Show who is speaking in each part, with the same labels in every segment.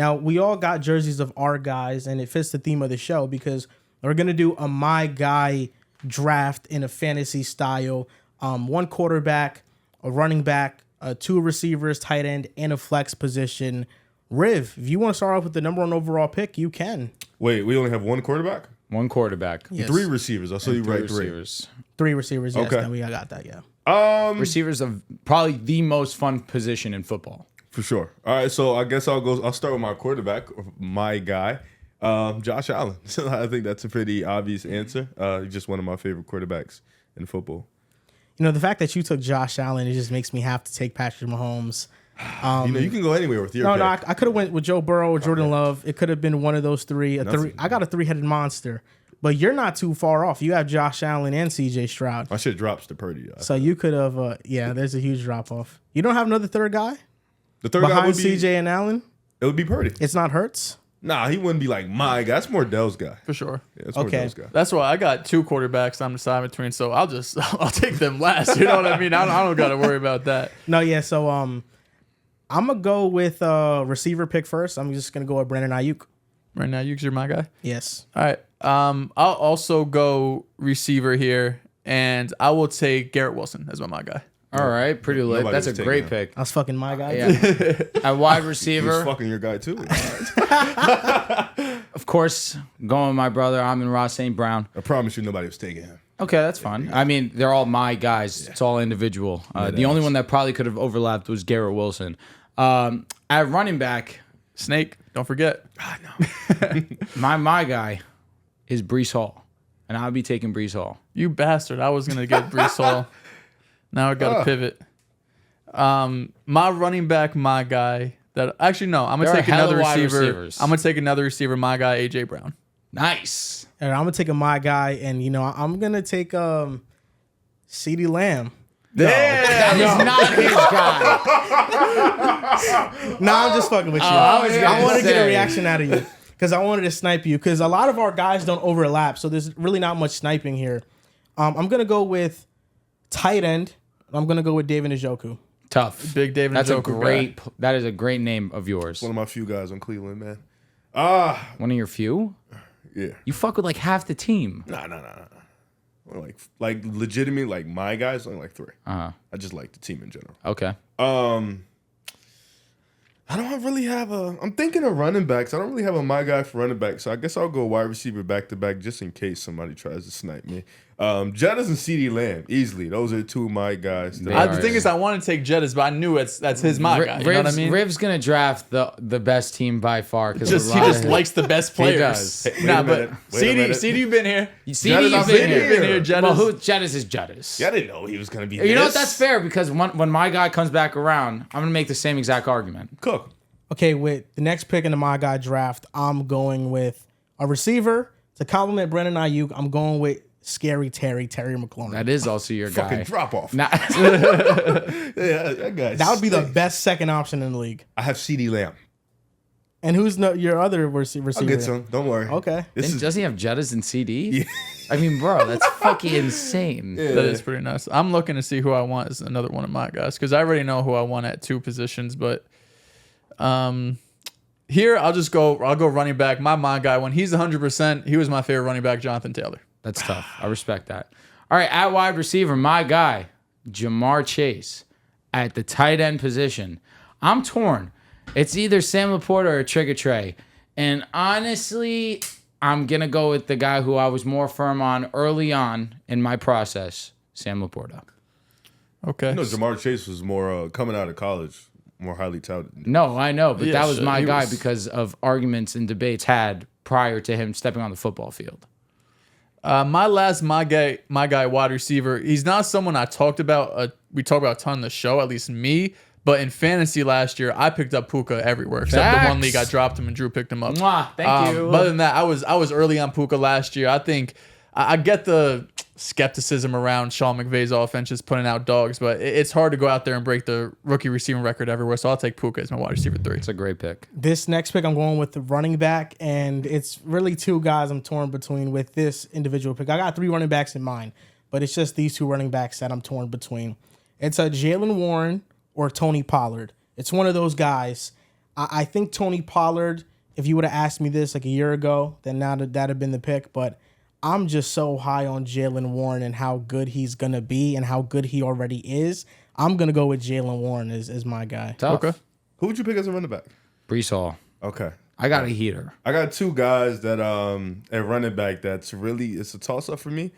Speaker 1: Now, we all got jerseys of our guys, and it fits the theme of the show because we're going to do a My Guy draft in a fantasy style. One quarterback, a running back, two receivers, tight end, and a flex position. Riv, if you want to start off with the number 1 overall pick, you can.
Speaker 2: Wait, we only have one quarterback?
Speaker 3: One quarterback.
Speaker 1: Yes.
Speaker 2: 3 receivers. I'll say you right, 3.
Speaker 3: Receivers.
Speaker 1: 3 receivers, yes.
Speaker 2: Okay.
Speaker 1: I got that, yeah.
Speaker 3: Receivers are probably the most fun position in football.
Speaker 2: For sure. All right, so I guess I'll start with my quarterback, my guy, Josh Allen. I think that's a pretty obvious answer. Just one of my favorite quarterbacks in football.
Speaker 1: You know, the fact that you took Josh Allen, it just makes me have to take Patrick Mahomes.
Speaker 2: You can go anywhere with your pick.
Speaker 1: No, I could have went with Joe Burrow or Jordan Love. It could have been one of those 3. I got a 3-headed monster, but you're not too far off. You have Josh Allen and C.J. Stroud.
Speaker 2: My shit drops to Purdy.
Speaker 1: So you could have, there's a huge drop off. You don't have another third guy
Speaker 2: The third guy
Speaker 1: behind
Speaker 2: would be
Speaker 1: C.J. and Allen?
Speaker 2: It would be Purdy.
Speaker 1: It's not Hurts?
Speaker 2: Nah, he wouldn't be like my guy. That's more Dell's guy.
Speaker 4: For sure.
Speaker 2: Yeah, it's more
Speaker 1: Okay.
Speaker 2: Dell's guy.
Speaker 4: That's why I got 2 quarterbacks I'm deciding between, so I'll take them last. You know what I mean? I don't got to worry about that.
Speaker 1: No, yeah. So I'm gonna go with receiver pick first. I'm just gonna go with Brandon Ayuk.
Speaker 4: Right now, you're my guy.
Speaker 1: Yes.
Speaker 4: All right. I'll also go receiver here, and I will take Garrett Wilson as my guy.
Speaker 3: All right, pretty lit.
Speaker 2: Nobody
Speaker 3: That's a
Speaker 2: was taking
Speaker 3: great
Speaker 2: him.
Speaker 3: pick.
Speaker 1: That's fucking my guy.
Speaker 3: Yeah. At wide
Speaker 2: He was
Speaker 3: receiver,
Speaker 2: fucking your guy too.
Speaker 3: of course, going with my brother, Amon-Ra St. Brown.
Speaker 2: I promise you, nobody was taking him.
Speaker 3: Okay, that's fine. I mean, they're all my guys. It's all individual. The only one that probably could have overlapped was Garrett Wilson. At running back,
Speaker 4: Snake, don't forget.
Speaker 3: my guy is Breece Hall, and I'll be taking Breece Hall.
Speaker 4: You bastard. I was going to get Breece Hall. Now I got to pivot. My running back, my guy. Actually, no. I'm going to take another receiver. I'm going to take another receiver, my guy, A.J. Brown.
Speaker 3: Nice.
Speaker 1: And I'm gonna take my guy, and I'm gonna take CeeDee Lamb.
Speaker 3: That is not his guy.
Speaker 1: No, I'm just fucking with you. I want to get a reaction out of you because I wanted to snipe you because a lot of our guys don't overlap, so there's really not much sniping here. I'm gonna go with tight end. I'm gonna go with David Njoku.
Speaker 3: Tough.
Speaker 4: Big David Njoku guy.
Speaker 3: That is a great name of yours.
Speaker 2: One of my few guys on Cleveland, man.
Speaker 3: One of your few?
Speaker 2: Yeah.
Speaker 3: You fuck with like half the team.
Speaker 2: Nah. Like legitimately, like my guys, only like 3.
Speaker 3: Uh-huh.
Speaker 2: I just like the team in general.
Speaker 3: Okay.
Speaker 2: I don't really have I'm thinking of running backs. I don't really have a my guy for running back, so I guess I'll go wide receiver back to back just in case somebody tries to snipe me. Jettas and CeeDee Lamb, easily. Those are 2 of my guys.
Speaker 4: The thing is, I want to take Jettas, but I knew that's his my guy. You know what I mean?
Speaker 3: Riv's gonna draft the best team by far because
Speaker 4: he just likes the best players.
Speaker 3: He does.
Speaker 4: Nah, but CD, you've been here.
Speaker 3: CD, you've been here.
Speaker 4: Jettas.
Speaker 3: Well, Jettas is Jettas.
Speaker 2: Yeah, I didn't know he was gonna be.
Speaker 3: You know what? That's fair because when my guy comes back around, I'm gonna make the same exact argument.
Speaker 2: Cook.
Speaker 1: Okay, with the next pick in the my guy draft, I'm going with a receiver to complement Brandon Ayuk. I'm going with Terry McLaurin.
Speaker 3: That is also your guy.
Speaker 2: Fucking drop off.
Speaker 3: Nah.
Speaker 2: Yeah, that guy.
Speaker 1: That would be the best second option in the league.
Speaker 2: I have CeeDee Lamb.
Speaker 1: And who's your other receiver?
Speaker 2: I'll get some. Don't worry.
Speaker 1: Okay.
Speaker 3: Does he have Jettas and CD? Yeah. I mean, bro, that's fucking insane.
Speaker 4: Yeah. That is pretty nice. I'm looking to see who I want as another one of my guys because I already know who I want at 2 positions, but here I'll go running back. My guy, when he's 100%, he was my favorite running back, Jonathan Taylor.
Speaker 3: That's tough. I respect that. All right, at wide receiver, my guy, Jamar Chase. At the tight end position, I'm torn. It's either Sam Laporta or Trigger Trey. And honestly, I'm going to go with the guy who I was more firm on early on in my process, Sam Laporta.
Speaker 4: Okay.
Speaker 2: Jamar Chase was more coming out of college, more highly touted.
Speaker 3: No, I know, but that was my guy
Speaker 4: was
Speaker 3: because of arguments and debates had prior to him stepping on the football field.
Speaker 4: My guy wide receiver. He's not someone I talked about. We talked about a ton on the show, at least me. But in fantasy last year, I picked up Puka everywhere except the one league I dropped him and Drew picked him up.
Speaker 3: Mwah, thank you.
Speaker 4: But other than that, I was early on Puka last year. I think I get the skepticism around Sean McVay's offense just putting out dogs, but it's hard to go out there and break the rookie receiving record everywhere. So I'll take Puka as my wide receiver 3.
Speaker 3: It's a great pick.
Speaker 1: This next pick, I'm going with the running back, and it's really 2 guys I'm torn between with this individual pick. I got 3 running backs in mind, but it's just these 2 running backs that I'm torn between. It's a Jaylen Warren or Tony Pollard. It's one of those guys. I think Tony Pollard, if you would have asked me this like a year ago, then now that'd have been the pick. But I'm just so high on Jalen Warren and how good he's going to be and how good he already is. I'm going to go with Jalen Warren as my guy.
Speaker 3: Tough.
Speaker 4: Okay.
Speaker 2: Who would you pick as a running back?
Speaker 3: Brees Hall.
Speaker 2: Okay.
Speaker 3: I got a heater.
Speaker 2: I got two guys that at running back it's a toss-up for me.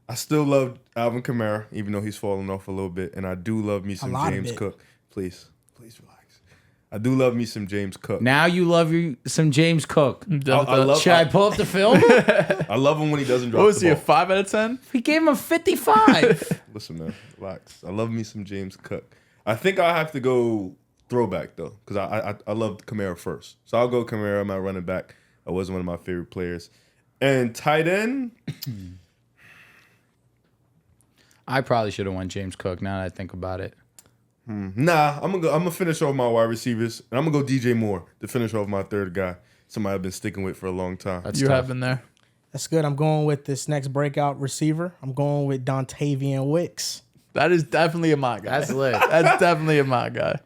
Speaker 2: I still love Alvin Kamara, even though he's falling off a little bit. And I do love me some James Cook. Please relax. I do love me some James Cook.
Speaker 3: Now you love some James Cook.
Speaker 2: Should
Speaker 3: I pull up the film?
Speaker 2: I love him when he doesn't drop
Speaker 4: What was
Speaker 2: the
Speaker 4: he, a
Speaker 2: ball.
Speaker 4: 5 out of 10?
Speaker 3: He gave him a 55.
Speaker 2: Listen, man, relax. I love me some James Cook. I think I have to go throwback, though, because I loved Kamara first. So I'll go Kamara, my running back. I wasn't one of my favorite players. And tight end...
Speaker 3: I probably should have won James Cook now that I think about it.
Speaker 2: Nah, I'm gonna finish off my wide receivers, and I'm gonna go DJ Moore to finish off my third guy. Somebody I've been sticking with for a long time.
Speaker 3: That's
Speaker 4: You
Speaker 3: tough.
Speaker 4: have been there.
Speaker 1: That's good. I'm going with this next breakout receiver. I'm going with Dontavian Wicks.
Speaker 4: That is definitely a my guy.
Speaker 3: That's lit.
Speaker 4: That's definitely a my guy.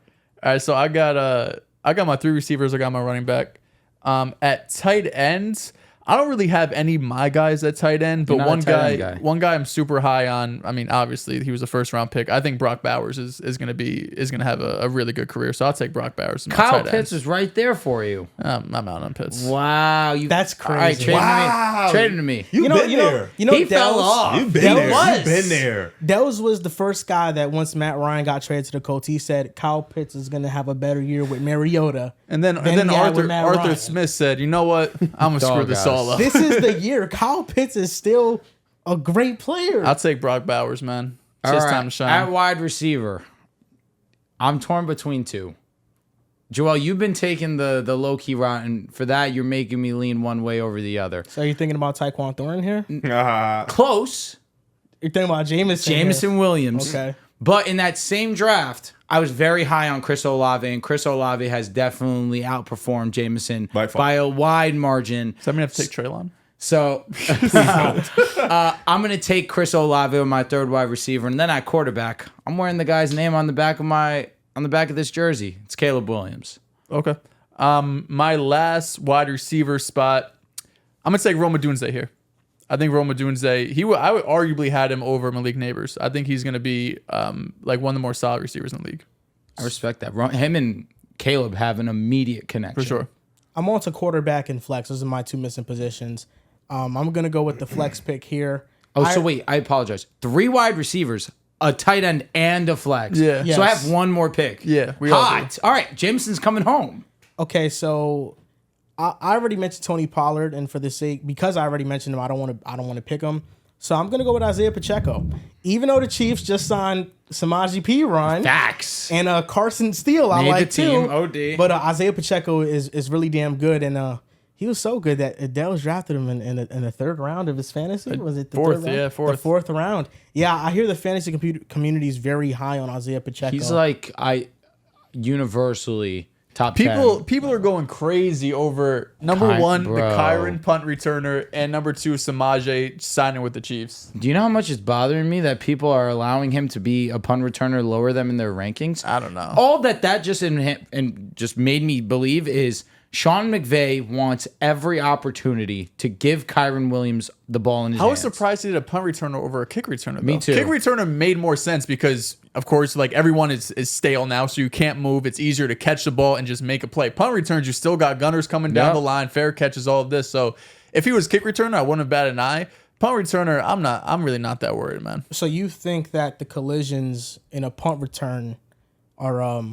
Speaker 4: All right, so I got my 3 receivers. I got my running back. At tight ends, I don't really have any my guys at tight end, but
Speaker 3: You're not a tight end guy.
Speaker 4: one guy I'm super high on. I mean, obviously he was a first round pick. I think Brock Bowers is gonna have a really good career. So I'll take Brock Bowers. As my
Speaker 3: Kyle
Speaker 4: tight
Speaker 3: Pitts
Speaker 4: ends.
Speaker 3: is right there for you.
Speaker 4: I'm out on Pitts.
Speaker 3: Wow.
Speaker 1: That's
Speaker 3: All right,
Speaker 1: crazy.
Speaker 3: trade
Speaker 2: Wow.
Speaker 3: him to me.
Speaker 2: You've been there.
Speaker 3: He fell off.
Speaker 2: You've been
Speaker 1: That
Speaker 2: there.
Speaker 1: was-
Speaker 2: You've been there.
Speaker 1: Dells was the first guy that once Matt Ryan got traded to the Colts, he said Kyle Pitts is going to have a better year with Mariota.
Speaker 4: And then
Speaker 1: he had
Speaker 4: Arthur
Speaker 1: with Matt Ryan.
Speaker 4: Smith said, "You know what? I'm gonna screw this
Speaker 3: Dog
Speaker 4: all up.
Speaker 1: This is the year. Kyle Pitts is still a great player.
Speaker 4: I'll take Brock Bowers, man. It's
Speaker 3: All
Speaker 4: his
Speaker 3: right,
Speaker 4: time to shine."
Speaker 3: At wide receiver, I'm torn between two. Joel, you've been taking the low-key route, and for that, you're making me lean one way over the other.
Speaker 1: So you're thinking about Tyquan Thornton here?
Speaker 3: Close.
Speaker 1: You're thinking about Jameson.
Speaker 3: Jameson Williams.
Speaker 1: Okay.
Speaker 3: But in that same draft, I was very high on Chris Olave, and Chris Olave has definitely outperformed Jameson
Speaker 2: By far.
Speaker 3: by a wide margin.
Speaker 4: So I'm gonna have to take Treylon.
Speaker 3: So please don't. I'm going to take Chris Olave with my third wide receiver, and then at quarterback, I'm wearing the guy's name on the back of this jersey. It's Caleb Williams.
Speaker 4: Okay. My last wide receiver spot, I'm gonna take Rome Odunze here. I think Rome Odunze, I would arguably had him over Malik Neighbors. I think he's gonna be like one of the more solid receivers in the league.
Speaker 3: I respect that. Him and Caleb have an immediate connection.
Speaker 4: For sure.
Speaker 1: I'm on to quarterback and flex. Those are my two missing positions. I'm going to go with the flex pick here.
Speaker 3: So wait, I apologize. 3 wide receivers, a tight end, and a flex.
Speaker 4: Yeah.
Speaker 1: Yes.
Speaker 3: So I have one more pick.
Speaker 4: Yeah, we all do.
Speaker 3: Hot. All right, Jameson's coming home.
Speaker 1: Okay, so I already mentioned Tony Pollard, and for the sake, because I already mentioned him, I don't want to pick him. So I'm gonna go with Isaiah Pacheco. Even though the Chiefs just signed Samaje Perine
Speaker 3: Facts.
Speaker 1: and Carson Steele, I
Speaker 3: Made
Speaker 1: like
Speaker 3: the team,
Speaker 1: too.
Speaker 3: OD.
Speaker 1: But Isaiah Pacheco is really damn good, and he was so good that Adele drafted him in the third round of his fantasy. Was it the
Speaker 4: fourth?
Speaker 1: third round?
Speaker 4: Yeah, fourth.
Speaker 1: The fourth round. Yeah, I hear the fantasy community is very high on Isaiah Pacheco.
Speaker 3: He's like universally top 10.
Speaker 4: People are going crazy over number one,
Speaker 3: Bro.
Speaker 4: the Kyron punt returner, and number 2, Samaje signing with the Chiefs.
Speaker 3: Do you know how much it's bothering me that people are allowing him to be a punt returner, lower them in their rankings?
Speaker 4: I don't know.
Speaker 3: All that just and just made me believe is Sean McVay wants every opportunity to give Kyron Williams the ball in his
Speaker 4: I was
Speaker 3: hands.
Speaker 4: surprised he did a punt returner over a kick returner. Though.
Speaker 3: Me too.
Speaker 4: Kick returner made more sense because, of course, like everyone is stale now, so you can't move. It's easier to catch the ball and just make a play. Punt returns, you still got gunners coming down
Speaker 3: Yep.
Speaker 4: the line, fair catches, all of this. So if he was kick returner, I wouldn't have batted an eye. Punt returner, I'm really not that worried, man.
Speaker 1: So you think that the collisions in a punt return are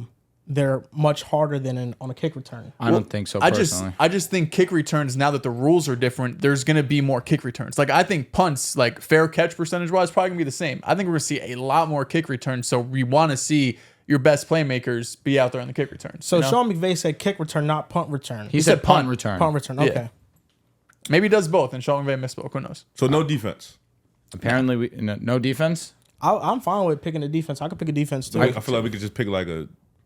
Speaker 1: they're much harder than on a kick return?
Speaker 3: I don't think so
Speaker 4: I
Speaker 3: personally.
Speaker 4: just think kick returns, now that the rules are different, there's going to be more kick returns. Like I think punts, like fair catch percentage wise, probably going to be the same. I think we're going to see a lot more kick returns. So we want to see your best playmakers be out there on the kick returns.
Speaker 1: So
Speaker 4: you know?
Speaker 1: Sean McVay said kick return, not punt return.
Speaker 3: he said punt
Speaker 4: punt.
Speaker 3: return.
Speaker 1: Punt return. Okay.
Speaker 4: Yeah. Maybe he does both, and Sean McVay misspoke. Who knows?
Speaker 2: So no defense.
Speaker 3: Apparently, no defense.
Speaker 1: I'm fine with picking a defense. I could pick a defense too.
Speaker 2: I feel like we could just pick like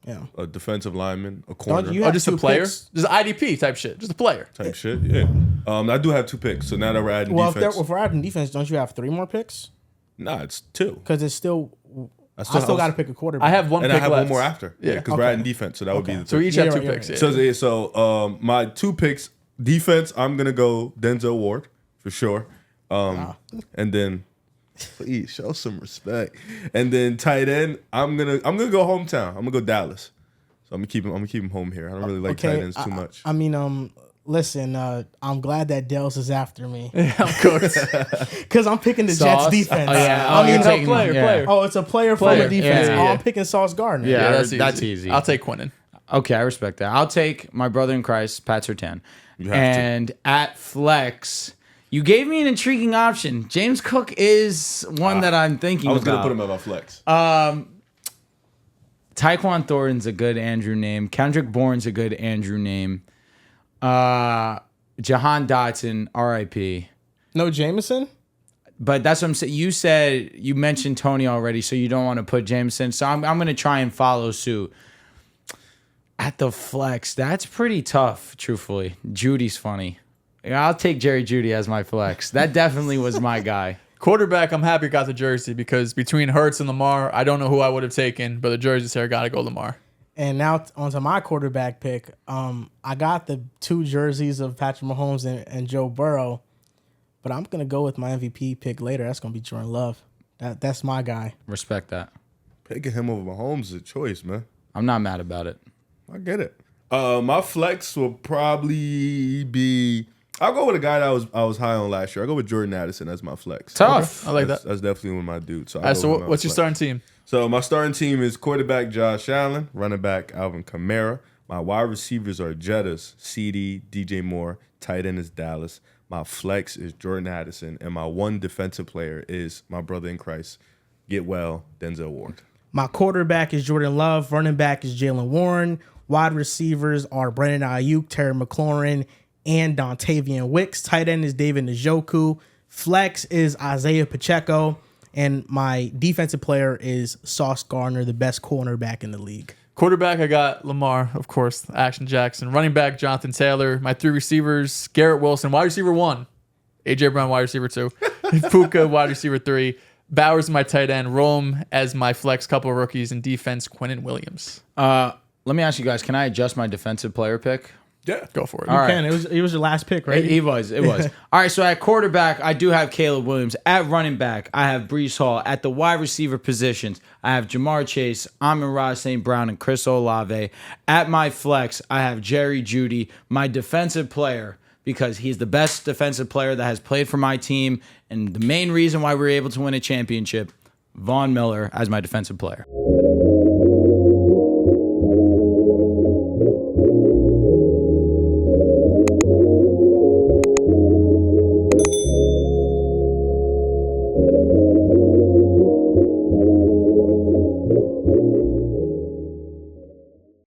Speaker 1: yeah.
Speaker 2: a defensive lineman, a corner
Speaker 1: Don't you
Speaker 4: Oh,
Speaker 1: have
Speaker 4: just a
Speaker 1: two
Speaker 4: player?
Speaker 1: picks?
Speaker 4: Just IDP type shit. Just a player.
Speaker 2: type shit. Yeah. I do have 2 picks. So now that we're adding
Speaker 1: Well,
Speaker 2: defense,
Speaker 1: if we're adding defense, don't you have 3 more picks?
Speaker 2: nah, it's 2.
Speaker 1: Because it's still I still got to pick a quarterback.
Speaker 4: I have one
Speaker 2: And
Speaker 4: pick
Speaker 2: I have
Speaker 4: left.
Speaker 2: one more after. Yeah, because we're adding defense, so that would be the
Speaker 4: So we each have two picks. Yeah.
Speaker 2: So my 2 picks, defense, I'm gonna go Denzel Ward for sure. And then please show some respect. And then tight end, I'm gonna go hometown. I'm gonna go Dallas. So I'm gonna keep him home here. I don't really like tight ends too much.
Speaker 1: I mean, listen, I'm glad that Dels is after me
Speaker 4: Of course.
Speaker 1: because I'm picking the Jets defense.
Speaker 3: Oh, yeah.
Speaker 1: I mean,
Speaker 3: you're taking
Speaker 4: player,
Speaker 3: yeah.
Speaker 4: player.
Speaker 1: oh, it's a player from a defense.
Speaker 3: Yeah,
Speaker 1: Oh,
Speaker 3: yeah.
Speaker 1: I'm picking Sauce Gardner.
Speaker 3: Yeah.
Speaker 4: that's
Speaker 3: easy.
Speaker 4: I'll take Quinnen.
Speaker 3: Okay, I respect that. I'll take my brother in Christ, Pat Surtain.
Speaker 2: You have
Speaker 3: And at flex, you gave me an intriguing option. James Cook is one that I'm thinking
Speaker 2: I was
Speaker 3: about.
Speaker 2: gonna put him at my flex.
Speaker 3: Tyquan Thornton's a good Andrew name. Kendrick Bourne's a good Andrew name. Jahan Dotson, R.I.P.
Speaker 1: No Jameson.
Speaker 3: But that's what I'm saying. You mentioned Tony already, so you don't want to put Jameson. So I'm going to try and follow suit. At the flex, that's pretty tough, truthfully. Judy's funny. I'll take Jerry Judy as my flex. That definitely was my guy.
Speaker 4: Quarterback, I'm happy I got the jersey because between Hurts and Lamar, I don't know who I would have taken, but the jersey's here. Got to go Lamar.
Speaker 1: And now onto my quarterback pick. I got the 2 jerseys of Patrick Mahomes and Joe Burrow, but I'm gonna go with my MVP pick later. That's gonna be Jordan Love. That's my guy.
Speaker 3: Respect that.
Speaker 2: Picking him over Mahomes is a choice, man.
Speaker 3: I'm not mad about it.
Speaker 2: I get it. My flex will probably be. I'll go with a guy that I was high on last year. I'll go with Jordan Addison as my flex.
Speaker 3: Tough.
Speaker 4: I like
Speaker 2: That's
Speaker 4: that.
Speaker 2: definitely one of my dudes. So,
Speaker 4: All right, so what's your starting team?
Speaker 2: So my starting team is quarterback Josh Allen, running back Alvin Kamara. My wide receivers are Jettas, CD, DJ Moore. Tight end is Dallas. My flex is Jordan Addison, and my one defensive player is my brother in Christ. Get well, Denzel Ward.
Speaker 1: My quarterback is Jordan Love. Running back is Jalen Warren. Wide receivers are Brandon Ayuk, Terry McLaurin, and Dontavian Wicks. Tight end is David Njoku. Flex is Isaiah Pacheco. And my defensive player is Sauce Gardner, the best cornerback in the league.
Speaker 4: Quarterback, I got Lamar, of course, Action Jackson. Running back, Jonathan Taylor. My 3 receivers, Garrett Wilson, wide receiver 1. AJ Brown, wide receiver 2. Puka, wide receiver 3. Bowers, my tight end. Rome as my flex, couple of rookies. And defense, Quinnen Williams.
Speaker 3: Let me ask you guys, can I adjust my defensive player pick?
Speaker 2: Yeah,
Speaker 4: Go for it.
Speaker 3: All right.
Speaker 1: Ken, it was your last pick, right?
Speaker 3: It was. All right, so at quarterback, I do have Caleb Williams. At running back, I have Brees Hall. At the wide receiver positions, I have Jamar Chase, Amon-Ra St. Brown, and Chris Olave. At my flex, I have Jerry Judy, my defensive player, because he's the best defensive player that has played for my team, and the main reason why we were able to win a championship, Von Miller as my defensive player.